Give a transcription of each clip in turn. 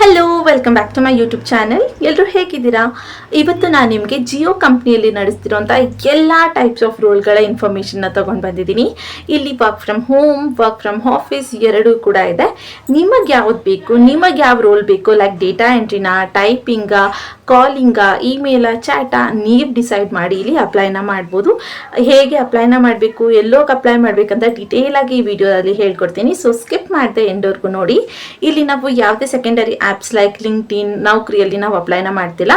Hello, welcome back to my YouTube channel. ಎಲ್ಲರೂ ಹೇಗಿದ್ದೀರಾ? ಇವತ್ತು ನಾನು ನಿಮಗೆ ಜಿಯೋ ಕಂಪ್ನಿಯಲ್ಲಿ ನಡೆಸ್ತಿರೋಂಥ ಎಲ್ಲ ಟೈಪ್ಸ್ ಆಫ್ ರೋಲ್ಗಳ ಇನ್ಫಾರ್ಮೇಷನ್ನ ತೊಗೊಂಡು ಬಂದಿದ್ದೀನಿ. ಇಲ್ಲಿ work from home, work from office ಎರಡೂ ಕೂಡ ಇದೆ. ನಿಮಗೆ ಯಾವ್ದು ಬೇಕು, ನಿಮಗೆ ಯಾವ ರೋಲ್ ಬೇಕು, ಲೈಕ್ ಡೇಟಾ ಎಂಟ್ರಿನಾ, ಟೈಪಿಂಗಾ, ಕಾಲಿಂಗಾ, ಇಮೇಲಾ, ಚಾಟಾ, ನೀವು ಡಿಸೈಡ್ ಮಾಡಿ ಇಲ್ಲಿ ಅಪ್ಲೈನ ಮಾಡ್ಬೋದು. ಹೇಗೆ ಅಪ್ಲೈನ ಮಾಡಬೇಕು, ಎಲ್ಲೋಗಿ ಅಪ್ಲೈ ಮಾಡಬೇಕಂತ ಡಿಟೇಲಾಗಿ ಈ ವಿಡಿಯೋದಲ್ಲಿ ಹೇಳ್ಕೊಡ್ತೀನಿ. ಸೊ ಸ್ಕಿಪ್ ಮಾಡದೆ ಎಂಡವರೆಗೂ ನೋಡಿ. ಇಲ್ಲಿ ನಾವು ಯಾವುದೇ ಸೆಕೆಂಡರಿ ಆ್ಯಪ್ಸ್ ಲೈಕ್ ಲಿಂಕ್ಡ್ಇನ್, ನೌಕರಿಯಲ್ಲಿ ನಾವು ಅಪ್ಲೈನ ಮಾಡ್ತಿಲ್ಲ.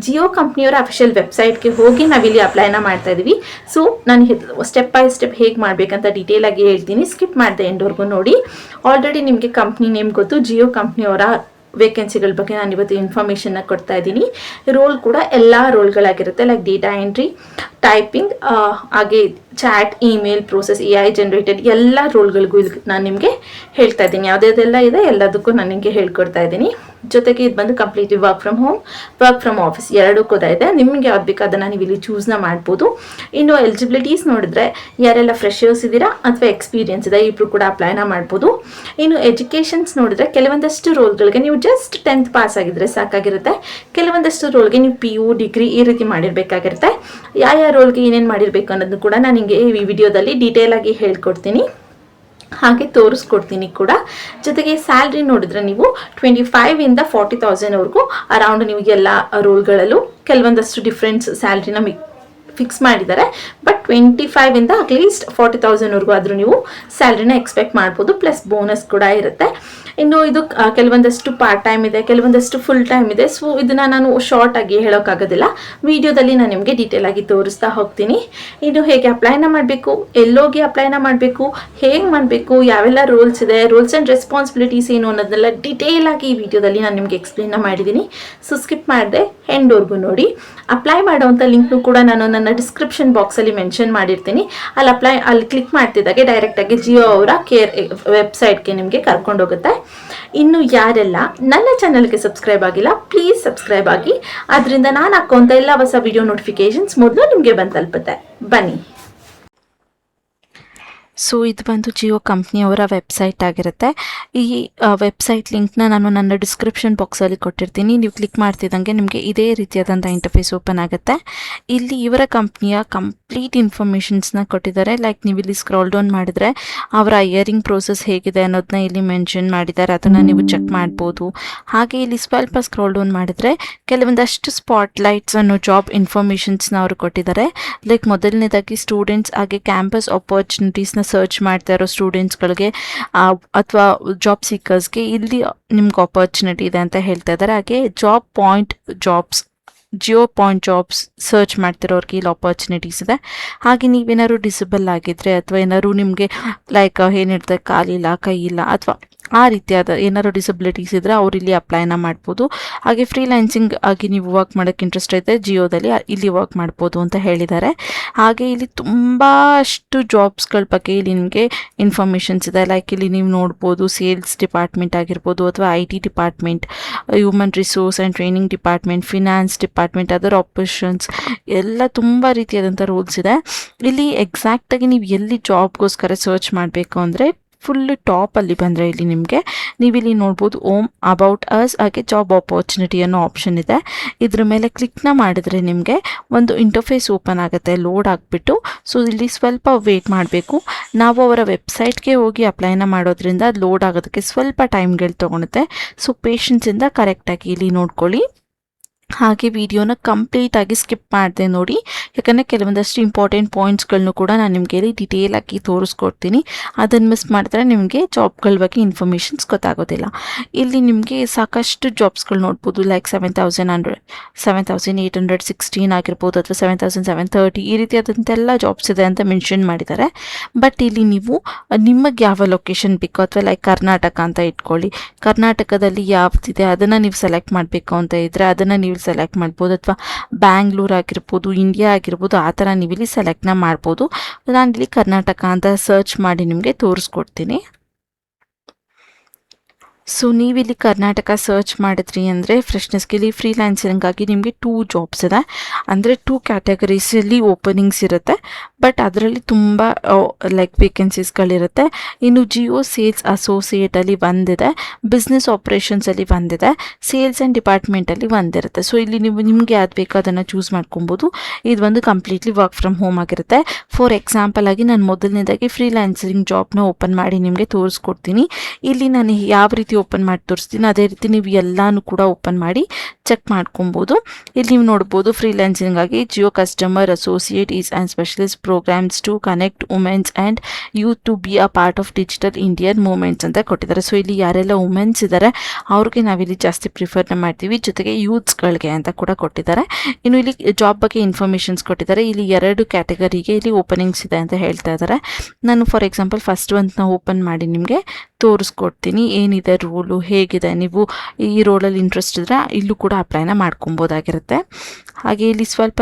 ಜಿಯೋ ಕಂಪ್ನಿಯವರ ಅಫಿಷಿಯಲ್ ವೆಬ್ಸೈಟ್ಗೆ ಹೋಗಿ ನಾವಿಲ್ಲಿ ಅಪ್ಲೈನ ಮಾಡ್ತಾ ಇದ್ದೀವಿ. ಸೊ ನಾನು ಸ್ಟೆಪ್ ಬೈ ಸ್ಟೆಪ್ ಹೇಗೆ ಮಾಡಬೇಕಂತ ಡೀಟೇಲಾಗಿ ಹೇಳ್ತೀನಿ. ಸ್ಕಿಪ್ ಮಾಡದೆ ಎಂಡವರೆಗೂ ನೋಡಿ. ಆಲ್ರೆಡಿ ನಿಮಗೆ ಕಂಪ್ನಿ ನೇಮ್ ಗೊತ್ತು. ಜಿಯೋ ಕಂಪ್ನಿಯವರ ವೇಕೆನ್ಸಿಗಳ ಬಗ್ಗೆ ನಾನು ಇವತ್ತು ಇನ್ಫಾರ್ಮೇಷನ್ನ ಕೊಡ್ತಾ ಇದ್ದೀನಿ. ರೋಲ್ ಕೂಡ ಎಲ್ಲ ರೋಲ್ಗಳಾಗಿರುತ್ತೆ, ಲೈಕ್ ಡೇಟಾ ಎಂಟ್ರಿ, ಟೈಪಿಂಗ್, ಹಾಗೆ chat, email process, AI generated ಎಲ್ಲ ರೋಲ್ಗಳಿಗೂ ಇಲ್ಲಿ ನಾನು ನಿಮಗೆ ಹೇಳ್ತಾ ಇದ್ದೀನಿ. ಯಾವುದೆಲ್ಲ ಇದೆ ಎಲ್ಲದಕ್ಕೂ ನಾನು ನಿಮಗೆ ಹೇಳ್ಕೊಡ್ತಾ ಇದ್ದೀನಿ. ಜೊತೆಗೆ ಇದು ಬಂದು completely work from home, work from office ಎರಡೂ ಕೂಡ ಇದೆ. ನಿಮಗೆ ಯಾವ್ದು ಬೇಕು ಅದನ್ನು ನೀವು ಇಲ್ಲಿ ಚೂಸ್ನ ಮಾಡ್ಬೋದು. ಇನ್ನು ಎಲಿಜಿಬಿಲಿಟೀಸ್ ನೋಡಿದ್ರೆ ಯಾರೆಲ್ಲ ಫ್ರೆಷರ್ಸ್ ಇದ್ದೀರಾ ಅಥವಾ ಎಕ್ಸ್ಪೀರಿಯನ್ಸ್ ಇದೆ ಇಬ್ಬರು ಕೂಡ ಅಪ್ಲೈನ ಮಾಡ್ಬೋದು. ಇನ್ನು ಎಜುಕೇಷನ್ಸ್ ನೋಡಿದ್ರೆ ಕೆಲವೊಂದಷ್ಟು ರೋಲ್ಗಳಿಗೆ ನೀವು ಜಸ್ಟ್ 10th ಪಾಸ್ ಆಗಿದ್ರೆ ಸಾಕಾಗಿರುತ್ತೆ. ಕೆಲವೊಂದಷ್ಟು ರೋಲ್ಗೆ ನೀವು PU, ಡಿಗ್ರಿ ಈ ರೀತಿ ಮಾಡಿರಬೇಕಾಗಿರುತ್ತೆ. ಯಾವ ರೋಲ್ಗೆ ಏನೇನು ಮಾಡಿರಬೇಕು ಅನ್ನೋದು ಕೂಡ ನಾನು ನಿಮಗೆ ಈ ವಿಡಿಯೋದಲ್ಲಿ ಡೀಟೇಲಾಗಿ ಹೇಳ್ಕೊಡ್ತೀನಿ, ಹಾಗೆ ತೋರಿಸ್ಕೊಡ್ತೀನಿ ಕೂಡ. ಜೊತೆಗೆ ಸ್ಯಾಲ್ರಿ ನೋಡಿದ್ರೆ ನೀವು 25ಇಂದ 40,000ವರೆಗೂ ಅರೌಂಡ್ ನೀವು ಎಲ್ಲ ರೋಲ್ಗಳಲ್ಲೂ ಕೆಲವೊಂದಷ್ಟು ಡಿಫ್ರೆನ್ಸ್ ಸ್ಯಾಲ್ರಿನ ಫಿಕ್ಸ್ ಮಾಡಿದ್ದಾರೆ. ಬಟ್ 25ಇಂದ ಅಟ್ಲೀಸ್ಟ್ 40,000ವರೆಗೂ ಆದರೂ ನೀವು ಸ್ಯಾಲ್ರಿನ ಎಕ್ಸ್ಪೆಕ್ಟ್ ಮಾಡ್ಬೋದು. ಪ್ಲಸ್ ಬೋನಸ್ ಕೂಡ ಇರುತ್ತೆ. ಇನ್ನು ಇದು ಕೆಲವೊಂದಷ್ಟು ಪಾರ್ಟ್ ಟೈಮ್ ಇದೆ, ಕೆಲವೊಂದಷ್ಟು ಫುಲ್ ಟೈಮ್ ಇದೆ. ಸೊ ಇದನ್ನು ನಾನು ಶಾರ್ಟ್ ಆಗಿ ಹೇಳೋಕ್ಕಾಗೋದಿಲ್ಲ, ವಿಡಿಯೋದಲ್ಲಿ ನಾನು ನಿಮಗೆ ಡೀಟೇಲ್ ಆಗಿ ತೋರಿಸ್ತಾ ಹೋಗ್ತೀನಿ. ಇನ್ನು ಹೇಗೆ ಅಪ್ಲೈನ ಮಾಡಬೇಕು, ಎಲ್ಲೋಗಿ ಅಪ್ಲೈನ ಮಾಡಬೇಕು, ಹೇಗೆ ಮಾಡಬೇಕು, ಯಾವೆಲ್ಲ ರೋಲ್ಸ್ ಇದೆ, ರೂಲ್ಸ್ ಆ್ಯಂಡ್ ರೆಸ್ಪಾನ್ಸಿಬಿಲಿಟೀಸ್ ಏನು ಅನ್ನೋದನ್ನೆಲ್ಲ ಡೀಟೇಲ್ ಆಗಿ ಈ ವಿಡಿಯೋದಲ್ಲಿ ನಾನು ನಿಮಗೆ ಎಕ್ಸ್ಪ್ಲೇನ್ನ ಮಾಡಿದ್ದೀನಿ. ಸೊ ಸ್ಕಿಪ್ ಮಾಡಿದೆ ಎಂಡ್ವರೆಗೂ ನೋಡಿ. ಅಪ್ಲೈ ಮಾಡೋವಂಥ ಲಿಂಕ್ನು ಕೂಡ ನಾನು ನನ್ನ ಡಿಸ್ಕ್ರಿಪ್ಷನ್ ಬಾಕ್ಸಲ್ಲಿ ಮೆನ್ಷನ್ ಮಾಡಿರ್ತೀನಿ. ಅಲ್ಲಿ ಕ್ಲಿಕ್ ಮಾಡ್ತಿದ್ದಾಗೆ ಡೈರೆಕ್ಟಾಗಿ ಜಿಯೋ ಅವರ ವೆಬ್ಸೈಟ್ಗೆ ನಿಮಗೆ ಕರ್ಕೊಂಡೋಗುತ್ತೆ. ಇನ್ನು ಯಾರೆಲ್ಲ ನನ್ನ ಚಾನಲ್ಗೆ ಸಬ್ಸ್ಕ್ರೈಬ್ ಆಗಿಲ್ಲ, ಪ್ಲೀಸ್ ಸಬ್ಸ್ಕ್ರೈಬ್ ಆಗಿ. ಅದರಿಂದ ನಾನು ಹಾಕೋಂಥ ಎಲ್ಲ ಹೊಸ ವಿಡಿಯೋ ನೋಟಿಫಿಕೇಶನ್ಸ್ ಮೊದಲು ನಿಮಗೆ ಬಂದು ತಲುಪುತ್ತೆ. ಬನ್ನಿ. ಸೊ ಇದು ಬಂದು ಜಿಯೋ ಕಂಪ್ನಿಯವರ ವೆಬ್ಸೈಟ್ ಆಗಿರುತ್ತೆ. ಈ ವೆಬ್ಸೈಟ್ ಲಿಂಕ್ನ ನಾನು ನನ್ನ ಡಿಸ್ಕ್ರಿಪ್ಷನ್ ಬಾಕ್ಸಲ್ಲಿ ಕೊಟ್ಟಿರ್ತೀನಿ. ನೀವು ಕ್ಲಿಕ್ ಮಾಡ್ತಿದ್ದಂಗೆ ನಿಮಗೆ ಇದೇ ರೀತಿಯಾದಂಥ ಇಂಟರ್ಫೇಸ್ ಓಪನ್ ಆಗುತ್ತೆ. ಇಲ್ಲಿ ಇವರ ಕಂಪ್ನಿಯ ಕಂಪ್ಲೀಟ್ ಇನ್ಫಾರ್ಮೇಷನ್ಸ್ನ ಕೊಟ್ಟಿದ್ದಾರೆ. ಲೈಕ್ ನೀವು ಇಲ್ಲಿ ಸ್ಕ್ರಾಲ್ ಡೌನ್ ಮಾಡಿದ್ರೆ ಅವರ ಹೈಯರಿಂಗ್ ಪ್ರೋಸೆಸ್ ಹೇಗಿದೆ ಅನ್ನೋದನ್ನ ಇಲ್ಲಿ ಮೆನ್ಷನ್ ಮಾಡಿದ್ದಾರೆ, ಅದನ್ನು ನೀವು ಚೆಕ್ ಮಾಡ್ಬೋದು. ಹಾಗೆ ಇಲ್ಲಿ ಸ್ವಲ್ಪ ಸ್ಕ್ರಾಲ್ ಡೌನ್ ಮಾಡಿದ್ರೆ ಕೆಲವೊಂದಷ್ಟು ಸ್ಪಾಟ್ಲೈಟ್ಸ್ ಅನ್ನೋ ಜಾಬ್ ಇನ್ಫಾರ್ಮೇಷನ್ಸ್ನ ಅವರು ಕೊಟ್ಟಿದ್ದಾರೆ. ಲೈಕ್ ಮೊದಲನೇದಾಗಿ ಸ್ಟೂಡೆಂಟ್ಸ್ ಹಾಗೆ ಕ್ಯಾಂಪಸ್ ಆಪರ್ಚುನಿಟೀಸ್ನ ಸರ್ಚ್ ಮಾಡ್ತಾ ಇರೋ ಸ್ಟೂಡೆಂಟ್ಸ್ಗಳಿಗೆ ಅಥವಾ ಜಾಬ್ ಸೀಕರ್ಸ್ಗೆ ಇಲ್ಲಿ ನಿಮ್ಗೆ ಆಪರ್ಚುನಿಟಿ ಇದೆ ಅಂತ ಹೇಳ್ತಾ ಇದ್ದಾರೆ. ಹಾಗೆ ಜಿಯೋ ಪಾಯಿಂಟ್ ಜಾಬ್ಸ್ ಸರ್ಚ್ ಮಾಡ್ತಿರೋರಿಗೆ ಇಲ್ಲಿ ಆಪರ್ಚುನಿಟೀಸ್ ಇದೆ. ಹಾಗೆ ನೀವೇನಾದ್ರು ಡಿಸೇಬಲ್ ಆಗಿದ್ರೆ ಅಥವಾ ಏನಾದ್ರು ನಿಮಗೆ ಲೈಕ್ ಏನಿರ್ತದೆ ಕಾಲಿಲ್ಲ, ಕೈ ಇಲ್ಲ ಅಥವಾ ಆ ರೀತಿಯಾದ ಏನಾದ್ರು ಡಿಸಬಿಲಿಟೀಸ್ ಇದ್ದರೆ ಅವ್ರು ಇಲ್ಲಿ ಅಪ್ಲೈನ ಮಾಡ್ಬೋದು. ಹಾಗೆ ಫ್ರೀಲ್ಯಾನ್ಸಿಂಗ್ ಆಗಿ ನೀವು ವರ್ಕ್ ಮಾಡೋಕ್ಕೆ ಇಂಟ್ರೆಸ್ಟ್ ಐತೆ ಜಿಯೋದಲ್ಲಿ ಇಲ್ಲಿ ವರ್ಕ್ ಮಾಡ್ಬೋದು ಅಂತ ಹೇಳಿದ್ದಾರೆ. ಹಾಗೆ ಇಲ್ಲಿ ತುಂಬ ಅಷ್ಟು ಜಾಬ್ಸ್ಗಳ ಬಗ್ಗೆ ಇಲ್ಲಿ ನಿಮಗೆ ಇನ್ಫಾರ್ಮೇಷನ್ಸ್ ಇದೆ. ಲೈಕ್ ಇಲ್ಲಿ ನೀವು ನೋಡ್ಬೋದು ಸೇಲ್ಸ್ ಡಿಪಾರ್ಟ್ಮೆಂಟ್ ಆಗಿರ್ಬೋದು ಅಥವಾ IT department, human resource and training department, finance department, other operations ಎಲ್ಲ ತುಂಬ ರೀತಿಯಾದಂಥ ರೋಲ್ಸ್ ಇದೆ. ಇಲ್ಲಿ ಎಕ್ಸಾಕ್ಟಾಗಿ ನೀವು ಎಲ್ಲಿ ಜಾಬ್ಗೋಸ್ಕರ ಸರ್ಚ್ ಮಾಡಬೇಕು ಅಂದರೆ ಫುಲ್ ಟಾಪಲ್ಲಿ ಬಂದರೆ ಇಲ್ಲಿ ನಿಮಗೆ ನೀವಿಲ್ಲಿ ನೋಡ್ಬೋದು ಓಮ್ ಅಬೌಟ್ ಅಸ್ ಹಾಗೆ ಜಾಬ್ ಆಪರ್ಚುನಿಟಿ ಅನ್ನೋ ಆಪ್ಷನ್ ಇದೆ. ಇದ್ರ ಮೇಲೆ ಕ್ಲಿಕ್ನ ಮಾಡಿದ್ರೆ ನಿಮಗೆ ಒಂದು ಇಂಟರ್ಫೇಸ್ ಓಪನ್ ಆಗುತ್ತೆ, ಲೋಡ್ ಆಗಿಬಿಟ್ಟು. ಸೊ ಇಲ್ಲಿ ಸ್ವಲ್ಪ ವೇಟ್ ಮಾಡಬೇಕು. ನಾವು ಅವರ ವೆಬ್ಸೈಟ್ಗೆ ಹೋಗಿ ಅಪ್ಲೈನ ಮಾಡೋದ್ರಿಂದ ಅದು ಲೋಡ್ ಆಗೋದಕ್ಕೆ ಸ್ವಲ್ಪ ಟೈಮ್ಗಳು ತೊಗೊಳುತ್ತೆ. ಸೊ ಪೇಷನ್ಸಿಂದ ಕರೆಕ್ಟಾಗಿ ಇಲ್ಲಿ ನೋಡ್ಕೊಳ್ಳಿ. ಹಾಗೆ ವಿಡಿಯೋನ ಕಂಪ್ಲೀಟಾಗಿ ಸ್ಕಿಪ್ ಮಾಡಿದೆ ನೋಡಿ, ಯಾಕಂದರೆ ಕೆಲವೊಂದಷ್ಟು ಇಂಪಾರ್ಟೆಂಟ್ ಪಾಯಿಂಟ್ಸ್ಗಳನ್ನು ಕೂಡ ನಾನು ನಿಮಗೆ ಇಲ್ಲಿ ಡೀಟೇಲಾಗಿ ತೋರಿಸ್ಕೊಡ್ತೀನಿ. ಅದನ್ನು ಮಿಸ್ ಮಾಡಿದ್ರೆ ನಿಮಗೆ ಜಾಬ್ಗಳ ಬಗ್ಗೆ ಇನ್ಫಾರ್ಮೇಷನ್ಸ್ ಗೊತ್ತಾಗೋದಿಲ್ಲ. ಇಲ್ಲಿ ನಿಮಗೆ ಸಾಕಷ್ಟು ಜಾಬ್ಸ್ಗಳು ನೋಡ್ಬೋದು. ಲೈಕ್ 7,816 ಆಗಿರ್ಬೋದು ಅಥವಾ 7,730 ಈ ರೀತಿಯಾದಂತೆಲ್ಲ ಜಾಬ್ಸ್ ಇದೆ ಅಂತ ಮೆನ್ಷನ್ ಮಾಡಿದ್ದಾರೆ. ಬಟ್ ಇಲ್ಲಿ ನೀವು ನಿಮಗೆ ಯಾವ ಲೊಕೇಶನ್ ಬೇಕೋ ಅಥವಾ ಲೈಕ್ ಕರ್ನಾಟಕ ಅಂತ ಇಟ್ಕೊಳ್ಳಿ, ಕರ್ನಾಟಕದಲ್ಲಿ ಯಾವ್ದಿದೆ ಅದನ್ನು ನೀವು ಸೆಲೆಕ್ಟ್ ಮಾಡಬೇಕು ಅಂತ ಇದ್ದರೆ ಅದನ್ನು ನೀವು ಸೆಲೆಕ್ಟ್ ಮಾಡ್ಬೋದು. ಅಥವಾ ಬ್ಯಾಂಗ್ಳೂರ್ ಆಗಿರ್ಬೋದು, ಇಂಡಿಯಾ ಆಗಿರ್ಬೋದು, ಆ ಥರ ನೀವು ಇಲ್ಲಿ ಸೆಲೆಕ್ಟ್ನ ಮಾಡ್ಬೋದು. ನಾನು ಇಲ್ಲಿ ಕರ್ನಾಟಕ ಅಂತ ಸರ್ಚ್ ಮಾಡಿ ನಿಮಗೆ ತೋರಿಸ್ಕೊಡ್ತೀನಿ. ಸೊ ನೀವಿಲ್ಲಿ ಕರ್ನಾಟಕ ಸರ್ಚ್ ಮಾಡಿದ್ರಿ ಅಂದರೆ ಫ್ರೆಶ್ನೆಸ್ಗೆ ಇಲ್ಲಿ ಫ್ರೀಲ್ಯಾನ್ಸಿಂಗಾಗಿ ನಿಮಗೆ 2 ಜಾಬ್ಸ್ ಇದೆ. ಅಂದರೆ 2 ಕ್ಯಾಟಗರೀಸಲ್ಲಿ ಓಪನಿಂಗ್ಸ್ ಇರುತ್ತೆ. ಬಟ್ ಅದರಲ್ಲಿ ತುಂಬ ಲೈಕ್ ವೇಕೆನ್ಸೀಸ್ಗಳಿರುತ್ತೆ. ಇನ್ನು ಜಿಯೋ ಸೇಲ್ಸ್ ಅಸೋಸಿಯೇಟಲ್ಲಿ ಒಂದಿದೆ, ಬಿಸ್ನೆಸ್ ಆಪ್ರೇಷನ್ಸಲ್ಲಿ ಒಂದಿದೆ, ಸೇಲ್ಸ್ ಆ್ಯಂಡ್ ಡಿಪಾರ್ಟ್ಮೆಂಟಲ್ಲಿ ಒಂದಿರುತ್ತೆ. ಸೊ ಇಲ್ಲಿ ನೀವು ನಿಮಗೆ ಯಾವ್ದು ಬೇಕೋ ಅದನ್ನು ಚೂಸ್ ಮಾಡ್ಕೊಬೋದು. ಇದು ಒಂದು ಕಂಪ್ಲೀಟ್ಲಿ ವರ್ಕ್ ಫ್ರಮ್ ಹೋಮ್ ಆಗಿರುತ್ತೆ. ಫಾರ್ ಎಕ್ಸಾಂಪಲ್ ಆಗಿ ನಾನು ಮೊದಲನೇದಾಗಿ ಫ್ರೀಲ್ಯಾನ್ಸಿಂಗ್ ಜಾಬ್ನ ಓಪನ್ ಮಾಡಿ ನಿಮಗೆ ತೋರಿಸ್ಕೊಡ್ತೀನಿ. ಇಲ್ಲಿ ನಾನು ಯಾವ ರೀತಿ ಓಪನ್ ಮಾಡಿ ತೋರಿಸ್ತೀನಿ ಅದೇ ರೀತಿ ನೀವು ಎಲ್ಲಾನು ಕೂಡ ಓಪನ್ ಮಾಡಿ ಚೆಕ್ ಮಾಡ್ಕೊಬೋದು. ಇಲ್ಲಿ ನೀವು ನೋಡ್ಬೋದು ಫ್ರೀಲ್ಯಾನ್ಸಿಂಗ್ ಆಗಿ Jio customer associate is and specialist programmes to connect womens and youth to be a part of digital Indian movements ಅಂತ ಕೊಟ್ಟಿದ್ದಾರೆ. ಸೊ ಇಲ್ಲಿ ಯಾರೆಲ್ಲ ವುಮೆನ್ಸ್ ಇದ್ದಾರೆ ಅವ್ರಿಗೆ ನಾವಿಲ್ಲಿ ಜಾಸ್ತಿ ಪ್ರಿಫರ್ನ ಮಾಡ್ತೀವಿ, ಜೊತೆಗೆ ಯೂತ್ಸ್ಗಳಿಗೆ ಅಂತ ಕೂಡ ಕೊಟ್ಟಿದ್ದಾರೆ. ಇನ್ನು ಇಲ್ಲಿ ಜಾಬ್ ಬಗ್ಗೆ ಇನ್ಫಾರ್ಮೇಷನ್ಸ್ ಕೊಟ್ಟಿದ್ದಾರೆ. ಇಲ್ಲಿ 2 ಕ್ಯಾಟಗರಿಗೆ ಇಲ್ಲಿ ಓಪನಿಂಗ್ಸ್ ಇದೆ ಅಂತ ಹೇಳ್ತಾ ಇದ್ದಾರೆ. ನಾನು ಫಾರ್ ಎಕ್ಸಾಂಪಲ್ ಫಸ್ಟ್ ಒಂದನ್ನ ಓಪನ್ ಮಾಡಿ ನಿಮಗೆ ತೋರಿಸ್ಕೊಡ್ತೀನಿ ಏನಿದೆ ರೋಲು, ಹೇಗಿದೆ. ನೀವು ಈ ರೋಲಲ್ಲಿ ಇಂಟ್ರೆಸ್ಟ್ ಇದ್ದರೆ ಇಲ್ಲೂ ಕೂಡ ಅಪ್ಲೈನ ಮಾಡ್ಕೊಬೋದಾಗಿರುತ್ತೆ. ಹಾಗೆ ಇಲ್ಲಿ ಸ್ವಲ್ಪ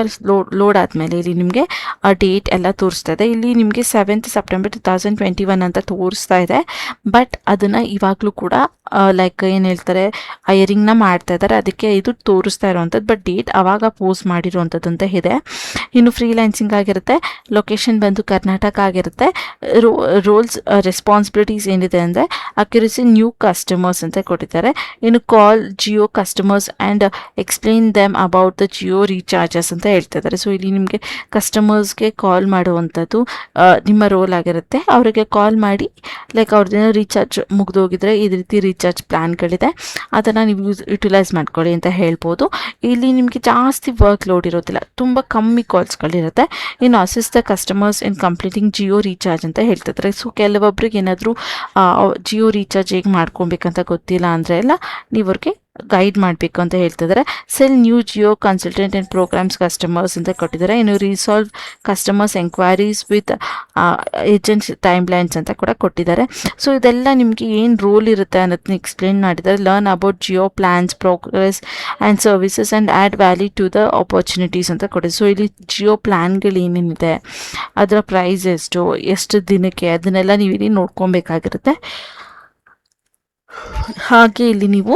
ಲೋಡ್ ಆದಮೇಲೆ ಇಲ್ಲಿ ನಿಮಗೆ ಡೇಟ್ ಎಲ್ಲ ತೋರಿಸ್ತಾ ಇದೆ. ಇಲ್ಲಿ ನಿಮಗೆ 7th September 2021 ಅಂತ ತೋರಿಸ್ತಾ ಇದೆ. ಬಟ್ ಅದನ್ನು ಇವಾಗಲೂ ಕೂಡ ಲೈಕ್ ಏನು ಹೇಳ್ತಾರೆ ಹೈರಿಂಗ್ನ ಮಾಡ್ತಾ ಇದ್ದಾರೆ, ಅದಕ್ಕೆ ಇದು ತೋರಿಸ್ತಾ ಇರೋವಂಥದ್ದು. ಬಟ್ ಡೇಟ್ ಆವಾಗ ಪೋಸ್ಟ್ ಮಾಡಿರೋವಂಥದ್ದು ಅಂತ ಇದೆ. ಇನ್ನು ಫ್ರೀಲ್ಯಾನ್ಸಿಂಗ್ ಆಗಿರುತ್ತೆ, ಲೊಕೇಶನ್ ಬಂದು ಕರ್ನಾಟಕ ಆಗಿರುತ್ತೆ. ರೋಲ್ಸ್ ರೆಸ್ಪಾನ್ಸಿಬಿಲಿಟೀಸ್ ಏನಿದೆ ಅಂದರೆ ಅಕ್ಯುರಸಿ ನ್ಯೂ ಕಸ್ಟಮರ್ಸ್ ಅಂತ ಕೊಟ್ಟಿದ್ದಾರೆ. ಇನ್ನು call Jio customers and explain them about the Jio recharges ಅಂತ ಹೇಳ್ತಾ ಇದ್ದಾರೆ. ಸೊ ಇಲ್ಲಿ ನಿಮಗೆ ಕಸ್ಟಮರ್ಸ್ಗೆ ಕಾಲ್ ಮಾಡುವಂಥದ್ದು ನಿಮ್ಮ ರೋಲ್ ಆಗಿರುತ್ತೆ. ಅವರಿಗೆ ಕಾಲ್ ಮಾಡಿ ಲೈಕ್ ಅವ್ರದ್ದೇನೋ ರೀಚಾರ್ಜ್ ಮುಗಿದೋಗಿದ್ರೆ ಈ ರೀತಿ ರೀಚಾರ್ಜ್ ಪ್ಲ್ಯಾನ್ಗಳಿದೆ, ಅದನ್ನು ನೀವು ಯುಟಿಲೈಸ್ ಮಾಡ್ಕೊಳ್ಳಿ ಅಂತ ಹೇಳ್ಬೋದು. ಇಲ್ಲಿ ನಿಮಗೆ ಜಾಸ್ತಿ ವರ್ಕ್ ಲೋಡ್ ಇರೋದಿಲ್ಲ, ತುಂಬ ಕಮ್ಮಿ ಕಾಲ್ಸ್ಗಳಿರುತ್ತೆ. ಇನ್ನು assist the customers in completing Jio recharge ಅಂತ ಹೇಳ್ತಿದ್ದಾರೆ. ಸೊ ಕೆಲವೊಬ್ರಿಗೆ ಏನಾದರೂ ಜಿಯೋ ರೀಚಾರ್ಜ್ ಹೇಗೆ ಮಾಡ್ಕೊಬೇಕಂತ ಗೊತ್ತಿಲ್ಲ ಅಂದರೆ ಎಲ್ಲ ನೀವು ಅವ್ರಿಗೆ ಗೈಡ್ ಮಾಡಬೇಕು ಅಂತ ಹೇಳ್ತಿದ್ದಾರೆ. Sell new Jio consultant and programmes customers ಅಂತ ಕೊಟ್ಟಿದ್ದಾರೆ. ಇನ್ನು resolve customers enquiries with agents time lines ಅಂತ ಕೂಡ ಕೊಟ್ಟಿದ್ದಾರೆ. ಸೊ ಇದೆಲ್ಲ ನಿಮಗೆ ಏನು ರೋಲ್ ಇರುತ್ತೆ ಅನ್ನೋದನ್ನ ಎಕ್ಸ್ಪ್ಲೇನ್ ಮಾಡಿದ್ದಾರೆ. Learn about Jio plans, progress and services and add value to the opportunities ಅಂತ ಕೊಟ್ಟಿದೆ. ಸೊ ಇಲ್ಲಿ ಜಿಯೋ ಪ್ಲ್ಯಾನ್ಗಳು ಏನೇನಿದೆ, ಅದರ ಪ್ರೈಸ್ ಎಷ್ಟು ದಿನಕ್ಕೆ, ಅದನ್ನೆಲ್ಲ ನೀವು ಇಲ್ಲಿ ನೋಡ್ಕೊಬೇಕಾಗಿರುತ್ತೆ. ಹಾಗೆ ಇಲ್ಲಿ ನೀವು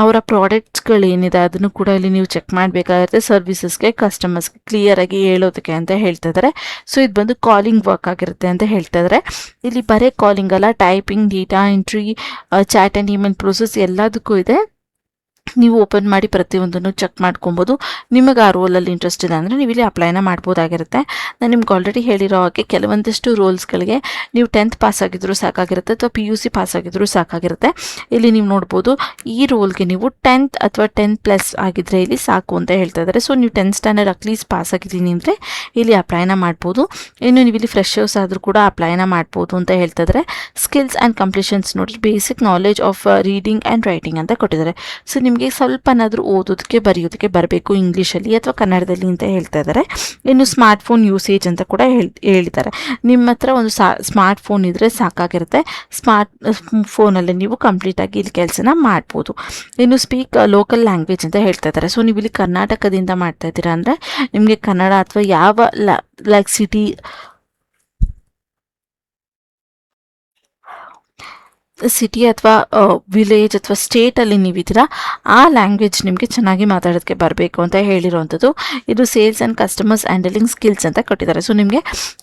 ಅವರ ಪ್ರಾಡಕ್ಟ್ಸ್ಗಳೇನಿದೆ ಅದನ್ನು ಕೂಡ ಇಲ್ಲಿ ನೀವು ಚೆಕ್ ಮಾಡಬೇಕಾಗುತ್ತೆ. ಸರ್ವಿಸಸ್ಗೆ ಕಸ್ಟಮರ್ಸ್ಗೆ ಕ್ಲಿಯರಾಗಿ ಹೇಳೋದಕ್ಕೆ ಅಂತ ಹೇಳ್ತಾ ಇದ್ದಾರೆ. ಸೊ ಇದು ಬಂದು ಕಾಲಿಂಗ್ ವರ್ಕ್ ಆಗಿರುತ್ತೆ ಅಂತ ಹೇಳ್ತಾ ಇದ್ದಾರೆ. ಇಲ್ಲಿ ಬರೀ ಕಾಲಿಂಗ್ ಅಲ್ಲ, typing, data entry, chat and email process ಎಲ್ಲದಕ್ಕೂ ಇದೆ. ನೀವು ಓಪನ್ ಮಾಡಿ ಪ್ರತಿಯೊಂದನ್ನು ಚೆಕ್ ಮಾಡ್ಕೊಬೋದು. ನಿಮಗೆ ಆ ರೋಲಲ್ಲಿ ಇಂಟ್ರೆಸ್ಟ್ ಇದೆ ಅಂದರೆ ನೀವು ಇಲ್ಲಿ ಅಪ್ಲೈನ ಮಾಡ್ಬೋದಾಗಿರುತ್ತೆ. ನಾನು ನಿಮ್ಗೆ ಆಲ್ರೆಡಿ ಹೇಳಿರೋ ಹಾಗೆ ಕೆಲವೊಂದಿಷ್ಟು ರೋಲ್ಸ್ಗಳಿಗೆ ನೀವು 10th ಪಾಸ್ ಆಗಿದ್ರೂ ಸಾಕಾಗಿರುತ್ತೆ ಅಥವಾ PUC ಪಾಸ್ ಆಗಿದ್ರೂ ಸಾಕಾಗಿರುತ್ತೆ. ಇಲ್ಲಿ ನೀವು ನೋಡ್ಬೋದು ಈ ರೋಲ್ಗೆ ನೀವು 10th ಅಥವಾ 10+ ಆಗಿದ್ದರೆ ಇಲ್ಲಿ ಸಾಕು ಅಂತ ಹೇಳ್ತಾ ಇದ್ದಾರೆ. ಸೊ ನೀವು 10th ಸ್ಟ್ಯಾಂಡರ್ಡ್ ಅಟ್ಲೀಸ್ಟ್ ಪಾಸ್ ಆಗಿದ್ದೀನಿ ಅಂದರೆ ಇಲ್ಲಿ ಅಪ್ಲೈನ ಮಾಡ್ಬೋದು. ಇನ್ನು ನೀವು ಇಲ್ಲಿ ಫ್ರೆಶರ್ಸ್ ಆದರೂ ಕೂಡ ಅಪ್ಲೈನ ಮಾಡ್ಬೋದು ಅಂತ ಹೇಳ್ತಾ ಇದ್ದಾರೆ. ಸ್ಕಿಲ್ಸ್ ಆ್ಯಂಡ್ ಕಂಪ್ಲೀಷನ್ಸ್ ನೋಡಿ, basic knowledge of reading and writing ಅಂತ ಕೊಟ್ಟಿದ್ದಾರೆ. ಸೊ ನಿಮಗೆ ಸ್ವಲ್ಪನಾದರೂ ಓದೋದಕ್ಕೆ ಬರೆಯೋದಕ್ಕೆ ಬರಬೇಕು ಇಂಗ್ಲೀಷಲ್ಲಿ ಅಥವಾ ಕನ್ನಡದಲ್ಲಿ ಅಂತ ಹೇಳ್ತಾ ಇದ್ದಾರೆ. ಇನ್ನು ಸ್ಮಾರ್ಟ್ಫೋನ್ ಯೂಸೇಜ್ ಅಂತ ಕೂಡ ಹೇಳಿದ್ದಾರೆ. ನಿಮ್ಮ ಹತ್ರ ಒಂದು ಸ್ಮಾರ್ಟ್ ಫೋನ್ ಇದ್ದರೆ ಸಾಕಾಗಿರುತ್ತೆ. ಸ್ಮಾರ್ಟ್ ಫೋನಲ್ಲಿ ನೀವು ಕಂಪ್ಲೀಟಾಗಿ ಇಲ್ಲಿ ಕೆಲಸನ ಮಾಡ್ಬೋದು. ಇನ್ನು ಸ್ಪೀಕ್ ಲೋಕಲ್ ಲ್ಯಾಂಗ್ವೇಜ್ ಅಂತ ಹೇಳ್ತಾ ಇದ್ದಾರೆ. ಸೊ ನೀವು ಇಲ್ಲಿ ಕರ್ನಾಟಕದಿಂದ ಮಾಡ್ತಾ ಇದ್ದೀರಾ ಅಂದರೆ ನಿಮಗೆ ಕನ್ನಡ ಅಥವಾ ಯಾವ ಲೈಕ್ ಸಿಟಿ ಅಥವಾ ವಿಲೇಜ್ ಅಥವಾ ಸ್ಟೇಟಲ್ಲಿ ನೀವಿದ್ದೀರಾ ಆ ಲ್ಯಾಂಗ್ವೇಜ್ ನಿಮಗೆ ಚೆನ್ನಾಗಿ ಮಾತಾಡೋದಕ್ಕೆ ಬರಬೇಕು ಅಂತ ಹೇಳಿರೋವಂಥದ್ದು. ಇದು sales and customers handling skills ಅಂತ ಕೊಟ್ಟಿದ್ದಾರೆ. ಸೊ ನಿಮಗೆ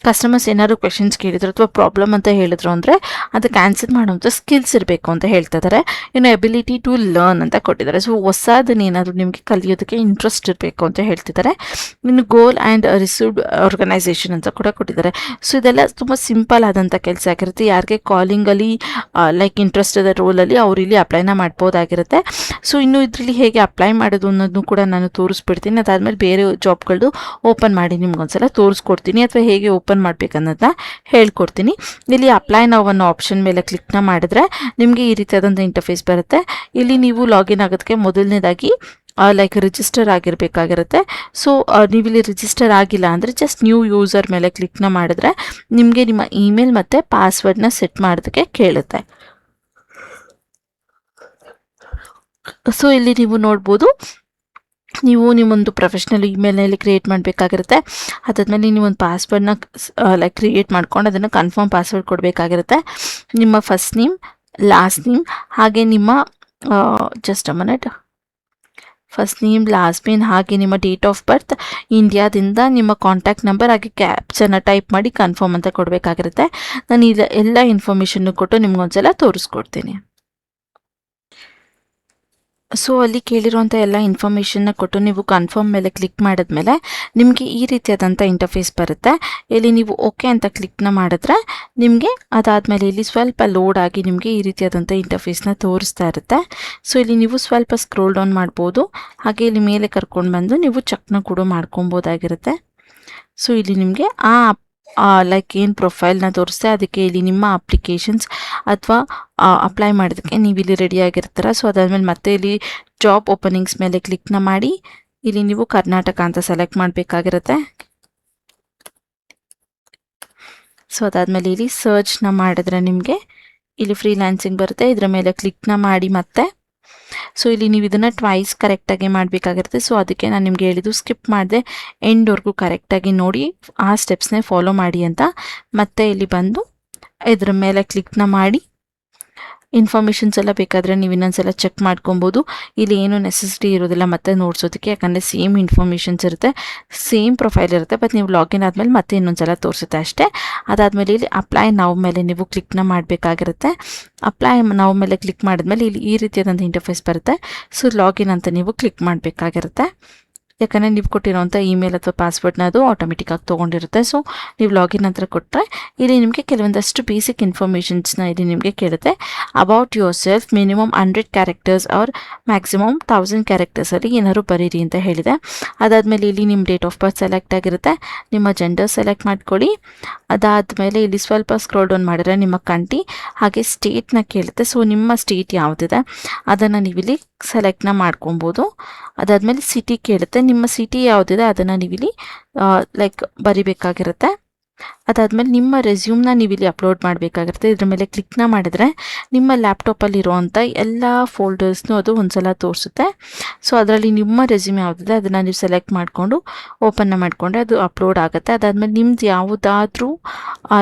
ಕಸ್ಟಮರ್ಸ್ ಏನಾದ್ರು ಕ್ವೆಶನ್ಸ್ ಕೇಳಿದ್ರು ಅಥವಾ ಪ್ರಾಬ್ಲಮ್ ಅಂತ ಹೇಳಿದ್ರು ಅಂದರೆ ಅದಕ್ಕೆ ಆನ್ಸರ್ ಮಾಡುವಂಥ ಸ್ಕಿಲ್ಸ್ ಇರಬೇಕು ಅಂತ ಹೇಳ್ತಾ ಇದ್ದಾರೆ. ಇನ್ನು ಎಬಿಲಿಟಿ ಟು ಲರ್ನ್ ಅಂತ ಕೊಟ್ಟಿದ್ದಾರೆ. ಸೊ ಹೊಸದನ್ನೇನಾದರೂ ನಿಮಗೆ ಕಲಿಯೋದಕ್ಕೆ ಇಂಟ್ರೆಸ್ಟ್ ಇರಬೇಕು ಅಂತ ಹೇಳ್ತಿದ್ದಾರೆ. ಇನ್ನು ಗೋಲ್ ಆ್ಯಂಡ್ ರಿಸೀವ್ಡ್ ಆರ್ಗನೈಸೇಷನ್ ಅಂತ ಕೂಡ ಕೊಟ್ಟಿದ್ದಾರೆ. ಸೊ ಇದೆಲ್ಲ ತುಂಬ ಸಿಂಪಲ್ ಆದಂಥ ಕೆಲಸ ಆಗಿರುತ್ತೆ. ಯಾರಿಗೆ ಕಾಲಿಂಗಲ್ಲಿ ಇಂಟ್ರೆಸ್ಟ್ ಇದೆ ರೋಲಲ್ಲಿ ಅವ್ರು ಇಲ್ಲಿ ಅಪ್ಲೈನ ಮಾಡ್ಬೋದಾಗಿರುತ್ತೆ. ಸೊ ಇನ್ನು ಇದರಲ್ಲಿ ಹೇಗೆ ಅಪ್ಲೈ ಮಾಡೋದು ಅನ್ನೋದನ್ನು ಕೂಡ ನಾನು ತೋರಿಸ್ಬಿಡ್ತೀನಿ. ಅದಾದಮೇಲೆ ಬೇರೆ ಜಾಬ್ಗಳದ್ದು ಓಪನ್ ಮಾಡಿ ನಿಮ್ಗೊಂದ್ಸಲ ತೋರಿಸ್ಕೊಡ್ತೀನಿ ಅಥವಾ ಹೇಗೆ ಓಪನ್ ಮಾಡಬೇಕನ್ನೋದನ್ನ ಹೇಳ್ಕೊಡ್ತೀನಿ. ಇಲ್ಲಿ ಅಪ್ಲೈ ನಾವು ಅನ್ನೋ ಆಪ್ಷನ್ ಮೇಲೆ ಕ್ಲಿಕ್ನ ಮಾಡಿದ್ರೆ ನಿಮಗೆ ಈ ರೀತಿಯಾದಂಥ ಇಂಟರ್ಫೇಸ್ ಬರುತ್ತೆ. ಇಲ್ಲಿ ನೀವು ಲಾಗಿನ್ ಆಗೋದಕ್ಕೆ ಮೊದಲನೇದಾಗಿ ರಿಜಿಸ್ಟರ್ ಆಗಿರಬೇಕಾಗಿರುತ್ತೆ. ಸೊ ನೀವಿಲ್ಲಿ ರಿಜಿಸ್ಟರ್ ಆಗಿಲ್ಲ ಅಂದರೆ ಜಸ್ಟ್ ನ್ಯೂ ಯೂಸರ್ ಮೇಲೆ ಕ್ಲಿಕ್ನ ಮಾಡಿದ್ರೆ ನಿಮಗೆ ನಿಮ್ಮ ಇಮೇಲ್ ಮತ್ತು ಪಾಸ್ವರ್ಡ್ನ ಸೆಟ್ ಮಾಡೋದಕ್ಕೆ ಕೇಳುತ್ತೆ. ಸೊ ಇಲ್ಲಿ ನೀವು ನೋಡ್ಬೋದು, ನೀವು ನಿಮ್ಮೊಂದು ಪ್ರೊಫೆಷ್ನಲ್ ಇಮೇಲ್ನಲ್ಲಿ ಕ್ರಿಯೇಟ್ ಮಾಡಬೇಕಾಗಿರುತ್ತೆ. ಅದಾದಮೇಲೆ ನೀವೊಂದು ಪಾಸ್ವರ್ಡ್ನ ಕ್ರಿಯೇಟ್ ಮಾಡ್ಕೊಂಡು ಅದನ್ನು ಕನ್ಫರ್ಮ್ ಪಾಸ್ವರ್ಡ್ ಕೊಡಬೇಕಾಗಿರುತ್ತೆ. ನಿಮ್ಮ ಫಸ್ಟ್ ನೇಮ್, ಲಾಸ್ಟ್ ನೇಮ್, ಹಾಗೆ ನಿಮ್ಮ just a minute, first name, last name, ಹಾಗೆ ನಿಮ್ಮ ಡೇಟ್ ಆಫ್ ಬರ್ತ್, ಇಂಡಿಯಾದಿಂದ ನಿಮ್ಮ ಕಾಂಟ್ಯಾಕ್ಟ್ ನಂಬರ್, ಹಾಗೆ ಕ್ಯಾಪ್ಚನ್ನ ಟೈಪ್ ಮಾಡಿ ಕನ್ಫರ್ಮ್ ಅಂತ ಕೊಡಬೇಕಾಗಿರುತ್ತೆ. ನಾನು ಎಲ್ಲ ಇನ್ಫಾರ್ಮೇಷನ್ನು ಕೊಟ್ಟು ನಿಮ್ಗೊಂದ್ಸಲ ತೋರಿಸ್ಕೊಡ್ತೀನಿ. ಸೊ ಅಲ್ಲಿ ಕೇಳಿರುವಂಥ ಎಲ್ಲ ಇನ್ಫಾರ್ಮೇಷನ್ನ ಕೊಟ್ಟು ನೀವು ಕನ್ಫರ್ಮ್ ಮೇಲೆ ಕ್ಲಿಕ್ ಮಾಡಿದ್ಮೇಲೆ ನಿಮಗೆ ಈ ರೀತಿಯಾದಂಥ ಇಂಟರ್ಫೇಸ್ ಬರುತ್ತೆ. ಇಲ್ಲಿ ನೀವು ಓಕೆ ಅಂತ ಕ್ಲಿಕ್ನ ಮಾಡಿದ್ರೆ ನಿಮಗೆ ಅದಾದಮೇಲೆ ಇಲ್ಲಿ ಸ್ವಲ್ಪ ಲೋಡ್ ಆಗಿ ನಿಮಗೆ ಈ ರೀತಿಯಾದಂಥ ಇಂಟರ್ಫೇಸ್ನ ತೋರಿಸ್ತಾ ಇರುತ್ತೆ. ಸೊ ಇಲ್ಲಿ ನೀವು ಸ್ವಲ್ಪ ಸ್ಕ್ರೋಲ್ ಡೌನ್ ಮಾಡ್ಬೋದು, ಹಾಗೆ ಇಲ್ಲಿ ಮೇಲೆ ಕರ್ಕೊಂಡು ಬಂದು ನೀವು ಚೆಕ್ನ ಕೂಡ ಮಾಡ್ಕೊಬೋದಾಗಿರುತ್ತೆ. ಸೊ ಇಲ್ಲಿ ನಿಮಗೆ ಲೈಕ್ ಏನು ಪ್ರೊಫೈಲ್ನ ತೋರಿಸ್ತೆ ಅದಕ್ಕೆ ಇಲ್ಲಿ ನಿಮ್ಮ ಅಪ್ಲಿಕೇಶನ್ಸ್ ಅಥವಾ ಅಪ್ಲೈ ಮಾಡೋದಕ್ಕೆ ನೀವು ಇಲ್ಲಿ ರೆಡಿಯಾಗಿರ್ತೀರ. ಸೊ ಅದಾದಮೇಲೆ ಮತ್ತೆ ಇಲ್ಲಿ ಜಾಬ್ ಓಪನಿಂಗ್ಸ್ ಮೇಲೆ ಕ್ಲಿಕ್ನ ಮಾಡಿ ಇಲ್ಲಿ ನೀವು ಕರ್ನಾಟಕ ಅಂತ ಸೆಲೆಕ್ಟ್ ಮಾಡಬೇಕಾಗಿರುತ್ತೆ. ಸೊ ಅದಾದಮೇಲೆ ಇಲ್ಲಿ ಸರ್ಚ್ನ ಮಾಡಿದ್ರೆ ನಿಮಗೆ ಇಲ್ಲಿ ಫ್ರೀಲ್ಯಾನ್ಸಿಂಗ್ ಬರುತ್ತೆ, ಇದರ ಮೇಲೆ ಕ್ಲಿಕ್ನ ಮಾಡಿ ಮತ್ತೆ. ಸೊ ಇಲ್ಲಿ ನೀವು ಇದನ್ನು ಟ್ವೈಸ್ ಕರೆಕ್ಟಾಗಿ ಮಾಡಬೇಕಾಗಿರುತ್ತೆ. ಸೊ ಅದಕ್ಕೆ ನಾನು ನಿಮಗೆ ಹೇಳಿದ್ದು ಸ್ಕಿಪ್ ಮಾಡಿದೆ, ಎಂಡ್ವರೆಗೂ ಕರೆಕ್ಟಾಗಿ ನೋಡಿ ಆ ಸ್ಟೆಪ್ಸ್ನೇ ಫಾಲೋ ಮಾಡಿ ಅಂತ. ಮತ್ತೆ ಇಲ್ಲಿ ಬಂದು ಇದ್ರ ಮೇಲೆ ಕ್ಲಿಕ್ನ ಮಾಡಿ ಇನ್ಫಾರ್ಮೇಷನ್ಸ್ ಎಲ್ಲ ಬೇಕಾದರೆ ನೀವು ಇನ್ನೊಂದ್ಸಲ ಚೆಕ್ ಮಾಡ್ಕೊಬೋದು. ಇಲ್ಲಿ ಏನು ನೆಸೆಸಿಟಿ ಇರೋದಿಲ್ಲ ಮತ್ತೆ ನೋಡ್ಸೋದಕ್ಕೆ, ಯಾಕಂದರೆ ಸೇಮ್ ಇನ್ಫಾರ್ಮೇಷನ್ಸ್ ಇರುತ್ತೆ, ಸೇಮ್ ಪ್ರೊಫೈಲ್ ಇರುತ್ತೆ. ಬಟ್ ನೀವು ಲಾಗಿನ್ ಆದಮೇಲೆ ಮತ್ತೆ ಇನ್ನೊಂದ್ಸಲ ತೋರಿಸುತ್ತೆ ಅಷ್ಟೇ. ಅದಾದಮೇಲೆ ಇಲ್ಲಿ ಅಪ್ಲೈ ನಾವು ಮೇಲೆ ನೀವು ಕ್ಲಿಕ್ನ ಮಾಡಬೇಕಾಗಿರುತ್ತೆ. ಅಪ್ಲೈ ನಾವು ಮೇಲೆ ಕ್ಲಿಕ್ ಮಾಡಿದ್ಮೇಲೆ ಇಲ್ಲಿ ಈ ರೀತಿಯಾದಂಥ ಇಂಟರ್ಫೇಸ್ ಬರುತ್ತೆ. ಸೊ ಲಾಗಿನ್ ಅಂತ ನೀವು ಕ್ಲಿಕ್ ಮಾಡಬೇಕಾಗಿರುತ್ತೆ, ಯಾಕಂದರೆ ನೀವು ಕೊಟ್ಟಿರೋಂಥ ಇಮೇಲ್ ಅಥವಾ ಪಾಸ್ವರ್ಡ್ನ ಅದು ಆಟೋಮೆಟಿಕ್ಕಾಗಿ ತೊಗೊಂಡಿರುತ್ತೆ. ಸೊ ನೀವು ಲಾಗಿನ್ ಅಂತ ಕೊಟ್ಟರೆ ಇಲ್ಲಿ ನಿಮಗೆ ಕೆಲವೊಂದಷ್ಟು ಬೇಸಿಕ್ ಇನ್ಫಾರ್ಮೇಷನ್ಸ್ನ ಇಲ್ಲಿ ನಿಮಗೆ ಕೇಳುತ್ತೆ. About yourself minimum 100 characters or maximum 1000 ಕ್ಯಾರೆಕ್ಟರ್ಸಲ್ಲಿ ಏನಾದ್ರು ಬರೀರಿ ಅಂತ ಹೇಳಿದೆ. ಅದಾದಮೇಲೆ ಇಲ್ಲಿ ನಿಮ್ಮ ಡೇಟ್ ಆಫ್ ಬರ್ತ್ ಸೆಲೆಕ್ಟ್ ಆಗಿರುತ್ತೆ, ನಿಮ್ಮ ಜೆಂಡರ್ ಸೆಲೆಕ್ಟ್ ಮಾಡ್ಕೊಳ್ಳಿ. ಅದಾದಮೇಲೆ ಇಲ್ಲಿ ಸ್ವಲ್ಪ ಸ್ಕ್ರೋಲ್ ಡೌನ್ ಮಾಡಿದ್ರೆ ನಿಮ್ಮ ಕಂಟ್ರಿ ಹಾಗೆ ಸ್ಟೇಟ್ನ ಕೇಳುತ್ತೆ. ಸೊ ನಿಮ್ಮ ಸ್ಟೇಟ್ ಯಾವುದಿದೆ ಅದನ್ನು ನೀವಿಲ್ಲಿ ಸೆಲೆಕ್ಟ್ನ ಮಾಡ್ಕೊಬೋದು. ಅದಾದಮೇಲೆ ಸಿಟಿ ಕೇಳುತ್ತೆ, ನಿಮ್ಮ ಸಿಟಿ ಯಾವುದಿದೆ ಅದನ್ನು ನೀವಿಲ್ಲಿ ಲೈಕ್ ಬರಿಬೇಕಾಗಿರುತ್ತೆ. ಅದಾದಮೇಲೆ ನಿಮ್ಮ ರೆಸ್ಯೂಮ್ನ ನೀವಿಲ್ಲಿ ಅಪ್ಲೋಡ್ ಮಾಡಬೇಕಾಗಿರುತ್ತೆ. ಇದ್ರ ಮೇಲೆ ಕ್ಲಿಕ್ನ ಮಾಡಿದ್ರೆ ನಿಮ್ಮ ಲ್ಯಾಪ್ಟಾಪಲ್ಲಿರುವಂಥ ಎಲ್ಲ ಫೋಲ್ಡರ್ಸ್ನು ಅದು ಒಂದ್ಸಲ ತೋರಿಸುತ್ತೆ. ಸೊ ಅದರಲ್ಲಿ ನಿಮ್ಮ ರೆಸ್ಯೂಮ್ ಯಾವುದಿದೆ ಅದನ್ನು ನೀವು ಸೆಲೆಕ್ಟ್ ಮಾಡಿಕೊಂಡು ಓಪನ್ನ ಮಾಡಿಕೊಂಡ್ರೆ ಅದು ಅಪ್ಲೋಡ್ ಆಗುತ್ತೆ. ಅದಾದಮೇಲೆ ನಿಮ್ದು ಯಾವುದಾದ್ರೂ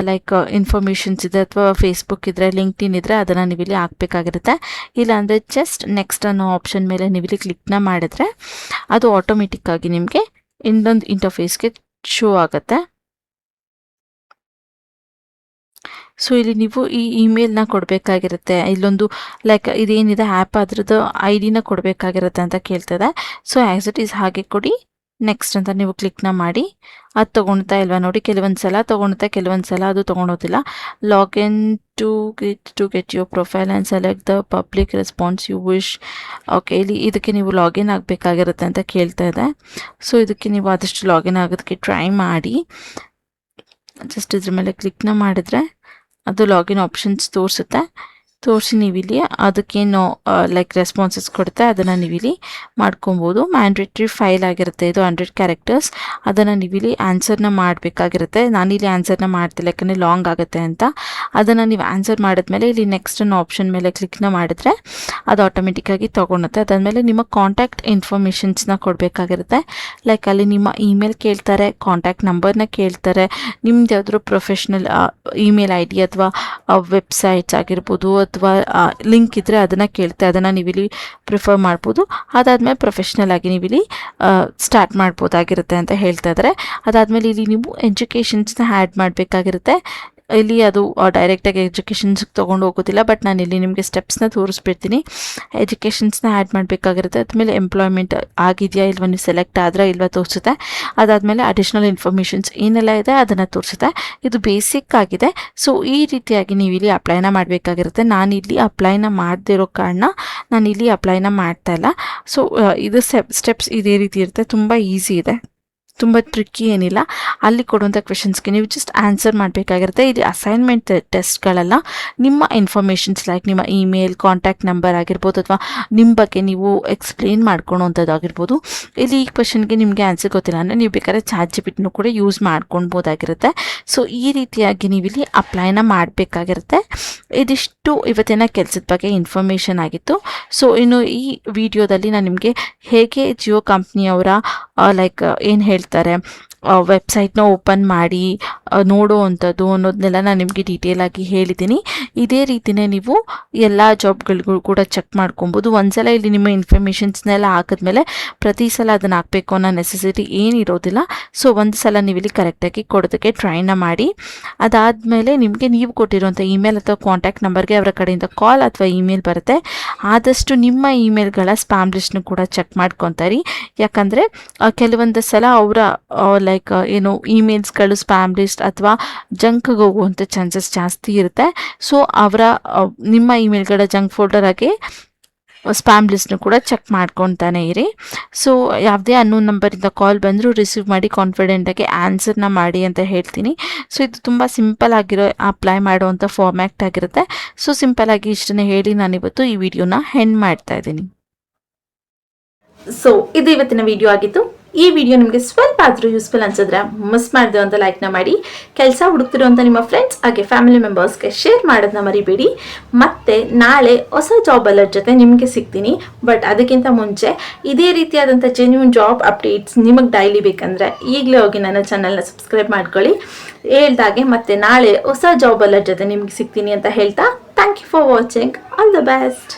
ಲೈಕ್ ಇನ್ಫಾರ್ಮೇಷನ್ಸ್ ಇದೆ ಅಥವಾ ಫೇಸ್ಬುಕ್ ಇದ್ದರೆ ಲಿಂಕ್ಡ್ಇನ್ ಇದ್ದರೆ ಅದನ್ನು ನೀವಿಲ್ಲಿ ಹಾಕಬೇಕಾಗಿರುತ್ತೆ. ಇಲ್ಲಾಂದರೆ ಜಸ್ಟ್ ನೆಕ್ಸ್ಟ್ ಅನ್ನೋ ಆಪ್ಷನ್ ಮೇಲೆ ನೀವಿಲ್ಲಿ ಕ್ಲಿಕ್ನ ಮಾಡಿದ್ರೆ ಅದು ಆಟೋಮೆಟಿಕ್ಕಾಗಿ ನಿಮಗೆ ಇನ್ನೊಂದು ಇಂಟರ್ಫೇಸ್ಗೆ ಶೋ ಆಗುತ್ತೆ. ಸೊ ಇಲ್ಲಿ ನೀವು ಈ ಇಮೇಲ್ನ ಕೊಡಬೇಕಾಗಿರುತ್ತೆ, ಇಲ್ಲೊಂದು ಲೈಕ್ ಇದೇನಿದೆ ಆ್ಯಪ್ ಅದ್ರದ್ದು ID ನ ಕೊಡಬೇಕಾಗಿರುತ್ತೆ ಅಂತ ಕೇಳ್ತದೆ. ಸೊ ಆ್ಯಸ್ ಇಟ್ ಈಸ್ ಹಾಗೆ ಕೊಡಿ, ನೆಕ್ಸ್ಟ್ ಅಂತ ನೀವು ಕ್ಲಿಕ್ನ ಮಾಡಿ. ಅದು ತೊಗೊಳ್ತಾ ಇಲ್ವಾ ನೋಡಿ, ಕೆಲವೊಂದು ಸಲ ತೊಗೊಳುತ್ತೆ, ಕೆಲವೊಂದು ಸಲ ಅದು ತೊಗೊಳೋದಿಲ್ಲ. Login to get your profile and select the public response you wish. Okay, ಇಲ್ಲಿ ಇದಕ್ಕೆ ನೀವು ಲಾಗಿನ್ ಆಗಬೇಕಾಗಿರುತ್ತೆ ಅಂತ ಕೇಳ್ತಾ ಇದೆ. ಸೊ ಇದಕ್ಕೆ ನೀವು ಆದಷ್ಟು ಲಾಗಿನ್ ಆಗೋದಕ್ಕೆ ಟ್ರೈ ಮಾಡಿ. ಜಸ್ಟ್ ಇದ್ರ ಮೇಲೆ ಕ್ಲಿಕ್ನ ಮಾಡಿದ್ರೆ ಅದು ಲಾಗಿನ್ ಆಪ್ಷನ್ಸ್ ತೋರಿಸುತ್ತೆ. ತೋರಿಸಿ ನೀವಿಲ್ಲಿ ಅದಕ್ಕೇನು ಲೈಕ್ ರೆಸ್ಪಾನ್ಸಸ್ ಕೊಡುತ್ತೆ ಅದನ್ನು ನೀವಿಲ್ಲಿ ಮಾಡ್ಕೊಬೋದು. ಮ್ಯಾಂಡೇಟ್ರಿ ಫೈಲ್ ಆಗಿರುತ್ತೆ ಇದು 100 ಕ್ಯಾರೆಕ್ಟರ್ಸ್, ಅದನ್ನು ನೀವಿಲ್ಲಿ ಆನ್ಸರ್ನ ಮಾಡಬೇಕಾಗಿರುತ್ತೆ. ನಾನಿಲ್ಲಿ ಆನ್ಸರ್ನ ಮಾಡ್ತಿಲ್ಲ ಯಾಕಂದರೆ ಲಾಂಗ್ ಆಗುತ್ತೆ ಅಂತ. ಅದನ್ನು ನೀವು ಆನ್ಸರ್ ಮಾಡಿದ್ಮೇಲೆ ಇಲ್ಲಿ ನೆಕ್ಸ್ಟ್ ಅನ್ನೋ ಆಪ್ಷನ್ ಮೇಲೆ ಕ್ಲಿಕ್ನ ಮಾಡಿದ್ರೆ ಅದು ಆಟೋಮೆಟಿಕ್ಕಾಗಿ ತೊಗೊಳುತ್ತೆ. ಅದಾದಮೇಲೆ ನಿಮ್ಮ ಕಾಂಟ್ಯಾಕ್ಟ್ ಇನ್ಫಾರ್ಮೇಷನ್ಸ್ನ ಕೊಡಬೇಕಾಗಿರುತ್ತೆ. ಲೈಕ್ ಅಲ್ಲಿ ನಿಮ್ಮ ಇಮೇಲ್ ಕೇಳ್ತಾರೆ, ಕಾಂಟ್ಯಾಕ್ಟ್ ನಂಬರ್ನ ಕೇಳ್ತಾರೆ, ನಿಮ್ದು ಯಾವ್ದಾದ್ರು ಪ್ರೊಫೆಷ್ನಲ್ ಇಮೇಲ್ ID ಅಥವಾ ವೆಬ್ಸೈಟ್ಸ್ ಆಗಿರ್ಬೋದು ಅಥವಾ ಲಿಂಕ್ ಇದ್ದರೆ ಅದನ್ನು ಕೇಳ್ತೆ, ಅದನ್ನು ನೀವಿಲ್ಲಿ ಪ್ರಿಫರ್ ಮಾಡ್ಬೋದು. ಅದಾದಮೇಲೆ ಪ್ರೊಫೆಷ್ನಲ್ ಆಗಿ ನೀವಿಲ್ಲಿ ಸ್ಟಾರ್ಟ್ ಮಾಡ್ಬೋದಾಗಿರುತ್ತೆ ಅಂತ ಹೇಳ್ತಾ ಇದ್ದಾರೆ. ಅದಾದಮೇಲೆ ಇಲ್ಲಿ ನೀವು ಎಜುಕೇಷನ್ಸ್ನ ಆ್ಯಡ್ ಮಾಡಬೇಕಾಗಿರುತ್ತೆ. ಇಲ್ಲಿ ಅದು ಡೈರೆಕ್ಟಾಗಿ ಎಜುಕೇಷನ್ಸ್ಗೆ ತೊಗೊಂಡು ಹೋಗೋದಿಲ್ಲ, ಬಟ್ ನಾನು ಇಲ್ಲಿ ನಿಮಗೆ ಸ್ಟೆಪ್ಸ್ನ ತೋರಿಸ್ಬಿಡ್ತೀನಿ. ಎಜುಕೇಷನ್ಸ್ನ ಆ್ಯಡ್ ಮಾಡಬೇಕಾಗಿರುತ್ತೆ. ಅದಾದಮೇಲೆ ಎಂಪ್ಲಾಯ್ಮೆಂಟ್ ಆಗಿದೆಯಾ ಇಲ್ವ, ನೀವು ಸೆಲೆಕ್ಟ್ ಆದರೆ ಇಲ್ವ ತೋರಿಸುತ್ತೆ. ಅದಾದಮೇಲೆ ಅಡಿಷ್ನಲ್ ಇನ್ಫಾರ್ಮೇಷನ್ಸ್ ಏನೆಲ್ಲ ಇದೆ ಅದನ್ನು ತೋರಿಸುತ್ತೆ. ಇದು ಬೇಸಿಕ್ ಆಗಿದೆ. ಸೊ ಈ ರೀತಿಯಾಗಿ ನೀವು ಇಲ್ಲಿ ಅಪ್ಲೈನ ಮಾಡಬೇಕಾಗಿರುತ್ತೆ. ನಾನಿಲ್ಲಿ ಅಪ್ಲೈನ ಮಾಡದಿರೋ ಕಾರಣ ನಾನಿಲ್ಲಿ ಅಪ್ಲೈನ ಮಾಡ್ತಾ ಇಲ್ಲ. ಸೊ ಇದು ಸ್ಟೆಪ್ಸ್ ಇದೇ ರೀತಿ ಇರುತ್ತೆ, ತುಂಬ ಈಸಿ ಇದೆ, ತುಂಬ ಟ್ರಿಕ್ಕಿ ಏನಿಲ್ಲ. ಅಲ್ಲಿ ಕೊಡುವಂಥ ಕ್ವೆಶನ್ಸ್ಗೆ ನೀವು ಜಸ್ಟ್ ಆನ್ಸರ್ ಮಾಡಬೇಕಾಗಿರುತ್ತೆ. ಇಲ್ಲಿ ಅಸೈನ್ಮೆಂಟ್ ಟೆಸ್ಟ್ಗಳೆಲ್ಲ ನಿಮ್ಮ ಇನ್ಫಾರ್ಮೇಷನ್ಸ್ ಲೈಕ್ ನಿಮ್ಮ ಇಮೇಲ್, ಕಾಂಟ್ಯಾಕ್ಟ್ ನಂಬರ್ ಆಗಿರ್ಬೋದು ಅಥವಾ ನಿಮ್ಮ ಬಗ್ಗೆ ನೀವು ಎಕ್ಸ್ಪ್ಲೇನ್ ಮಾಡ್ಕೊಳೋವಂಥದ್ದಾಗಿರ್ಬೋದು. ಇಲ್ಲಿ ಈ ಕ್ವೆಶನ್ಗೆ ನಿಮಗೆ ಆನ್ಸರ್ ಗೊತ್ತಿಲ್ಲ ಅಂದರೆ ನೀವು ಬೇಕಾದ್ರೆ ChatGPTನೂ ಕೂಡ ಯೂಸ್ ಮಾಡ್ಕೊಳ್ಬೋದಾಗಿರುತ್ತೆ. ಸೊ ಈ ರೀತಿಯಾಗಿ ನೀವಿಲ್ಲಿ ಅಪ್ಲೈನ ಮಾಡಬೇಕಾಗಿರುತ್ತೆ. ಇದಿಷ್ಟು ಇವತ್ತಿನ ಕೆಲಸದ ಬಗ್ಗೆ ಇನ್ಫಾರ್ಮೇಷನ್ ಆಗಿತ್ತು. ಸೊ ಇನ್ನು ಈ ವಿಡಿಯೋದಲ್ಲಿ ನಾನು ನಿಮಗೆ ಹೇಗೆ ಜಿಯೋ ಕಂಪ್ನಿಯವರ ಲೈಕ್ ಏನು ಹೇಳ್ತಾರೆ ವೆಬ್ಸೈಟ್ನ ಓಪನ್ ಮಾಡಿ ನೋಡೋ ಅಂಥದ್ದು ಅನ್ನೋದನ್ನೆಲ್ಲ ನಾನು ನಿಮಗೆ ಡೀಟೇಲಾಗಿ ಹೇಳಿದ್ದೀನಿ. ಇದೇ ರೀತಿಯೇ ನೀವು ಎಲ್ಲ ಜಾಬ್ಗಳಿಗೂ ಕೂಡ ಚೆಕ್ ಮಾಡ್ಕೊಬೋದು. ಒಂದ್ಸಲ ಇಲ್ಲಿ ನಿಮ್ಮ ಇನ್ಫಾರ್ಮೇಷನ್ಸ್ನೆಲ್ಲ ಹಾಕಿದ್ಮೇಲೆ ಪ್ರತಿ ಸಲ ಅದನ್ನು ಹಾಕಬೇಕು ಅನ್ನೋ ನೆಸೆಸಿಟಿ ಏನಿರೋದಿಲ್ಲ. ಸೊ ಒಂದು ಸಲ ನೀವು ಇಲ್ಲಿ ಕರೆಕ್ಟಾಗಿ ಕೊಡೋದಕ್ಕೆ ಟ್ರೈನ ಮಾಡಿ. ಅದಾದಮೇಲೆ ನಿಮಗೆ ನೀವು ಕೊಟ್ಟಿರುವಂಥ ಇಮೇಲ್ ಅಥವಾ ಕಾಂಟ್ಯಾಕ್ಟ್ ನಂಬರ್ಗೆ ಅವರ ಕಡೆಯಿಂದ ಕಾಲ್ ಅಥವಾ ಇಮೇಲ್ ಬರುತ್ತೆ. ಆದಷ್ಟು ನಿಮ್ಮ ಇಮೇಲ್ಗಳ ಸ್ಪ್ಯಾಮ್ ಲಿಸ್ಟ್ನು ಕೂಡ ಚೆಕ್ ಮಾಡ್ಕೊತಾರೆ. ಯಾಕಂದರೆ ಕೆಲವೊಂದು ಸಲ ಅವರ ಲೈಕ್ ಏನು ಇಮೇಲ್ಸ್ಗಳು ಸ್ಪ್ಯಾಮ್ ಲಿಸ್ಟ್ ಅಥವಾ ಜಂಕ್ಗೆ ಹೋಗುವಂಥ ಚಾನ್ಸಸ್ ಜಾಸ್ತಿ ಇರುತ್ತೆ. ಸೊ ಅವರ ನಿಮ್ಮ ಇಮೇಲ್ಗಳ ಜಂಕ್ ಫೋಲ್ಡರ್ ಆಗಿ ಸ್ಪ್ಯಾಮ್ ಲಿಸ್ಟ್ನು ಕೂಡ ಚೆಕ್ ಮಾಡ್ಕೊತಾನೆ ಇರಿ. ಸೊ ಯಾವುದೇ ಅನ್ನೋನ್ ನಂಬರಿಂದ ಕಾಲ್ ಬಂದರೂ ರಿಸೀವ್ ಮಾಡಿ ಕಾನ್ಫಿಡೆಂಟಾಗಿ ಆನ್ಸರ್ನ ಮಾಡಿ ಅಂತ ಹೇಳ್ತೀನಿ. ಸೊ ಇದು ತುಂಬ ಸಿಂಪಲ್ ಆಗಿರೋ ಅಪ್ಲೈ ಮಾಡುವಂಥ ಫಾರ್ಮ್ಯಾಟ್ ಆಗಿರುತ್ತೆ. ಸೊ ಸಿಂಪಲ್ಲಾಗಿ ಇಷ್ಟನ್ನೇ ಹೇಳಿ ನಾನಿವತ್ತು ಈ ವಿಡಿಯೋನ ಎಂಡ್ ಮಾಡ್ತಾ ಇದ್ದೀನಿ. ಸೊ ಇದು ಇವತ್ತಿನ ವಿಡಿಯೋ ಆಗಿತ್ತು. ಈ ವಿಡಿಯೋ ನಿಮಗೆ ಸ್ವಲ್ಪ ಆದರೂ ಯೂಸ್ಫುಲ್ ಅನ್ಸಿದ್ರೆ ಮಿಸ್ ಮಾಡಿದೆ ಅಂತ ಲೈಕ್ನ ಮಾಡಿ. ಕೆಲಸ ಹುಡುಕ್ತಿರುವಂಥ ನಿಮ್ಮ ಫ್ರೆಂಡ್ಸ್ ಹಾಗೆ ಫ್ಯಾಮಿಲಿ ಮೆಂಬರ್ಸ್ಗೆ ಶೇರ್ ಮಾಡೋದನ್ನ ಮರಿಬೇಡಿ. ಮತ್ತೆ ನಾಳೆ ಹೊಸ ಜಾಬ್ ಅಲರ್ಟ್ ಜೊತೆ ನಿಮಗೆ ಸಿಗ್ತೀನಿ. ಬಟ್ ಅದಕ್ಕಿಂತ ಮುಂಚೆ ಇದೇ ರೀತಿಯಾದಂಥ ಜೆನ್ಯೂನ್ ಜಾಬ್ ಅಪ್ಡೇಟ್ಸ್ ನಿಮಗೆ ಡೈಲಿ ಬೇಕಂದರೆ ಈಗಲೇ ಹೋಗಿ ನನ್ನ ಚಾನಲ್ನ ಸಬ್ಸ್ಕ್ರೈಬ್ ಮಾಡ್ಕೊಳ್ಳಿ. ಹೇಳ್ದಾಗೆ ಮತ್ತೆ ನಾಳೆ ಹೊಸ ಜಾಬ್ ಅಲರ್ಟ್ ಜೊತೆ ನಿಮಗೆ ಸಿಗ್ತೀನಿ ಅಂತ ಹೇಳ್ತಾ thank you for watching. All the best.